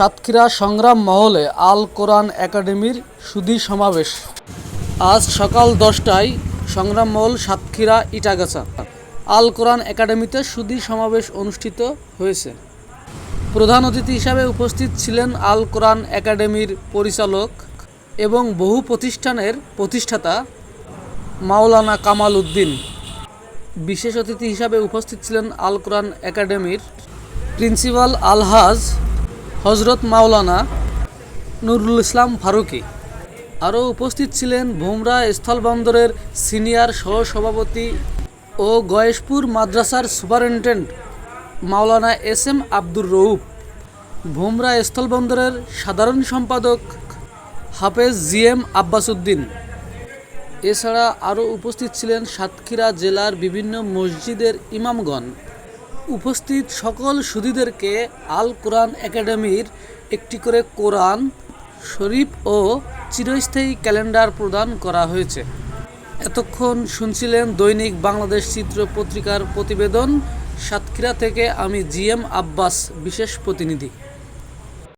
সাতক্ষীরা সংগ্রাম মহলে আল কোরআন একাডেমির সুধী সমাবেশ। আজ সকাল 10টায় সংগ্রাম মহল সাতক্ষীরা ইটাগাছা আল কোরআন একাডেমিতে সুধী সমাবেশ অনুষ্ঠিত হয়েছে। প্রধান অতিথি হিসাবে উপস্থিত ছিলেন আল কোরআন একাডেমির পরিচালক এবং বহু প্রতিষ্ঠানের প্রতিষ্ঠাতা মাওলানা কামাল উদ্দিন। বিশেষ অতিথি হিসাবে উপস্থিত ছিলেন আল কোরআন একাডেমির প্রিন্সিপাল আলহাজ হজরত মাওলানা নুরুল ইসলাম ফারুকি। আরও উপস্থিত ছিলেন ভোমরা স্থলবন্দরের সিনিয়র সহসভাপতি ও গয়েশপুর মাদ্রাসার সুপারিনটেন্ডেন্ট মাওলানা এস.এম. আব্দুর রউফ, ভোমরা স্থলবন্দরের সাধারণ সম্পাদক হাফেজ জি.এম. আব্বাস উদ্দিন। এছাড়া আরও উপস্থিত ছিলেন সাতক্ষীরা জেলার বিভিন্ন মসজিদের ইমামগণ। উপস্থিত সকল সুধীদেরকে আল কোরআন একাডেমির একটি করে কোরআন শরীফ ও চিরস্থায়ী ক্যালেন্ডার প্রদান করা হয়েছে। এতক্ষণ শুনছিলেন দৈনিক বাংলাদেশ চিত্র পত্রিকার প্রতিবেদন। সাতক্ষীরা থেকে আমি জি.এম. আব্বাস, বিশেষ প্রতিনিধি।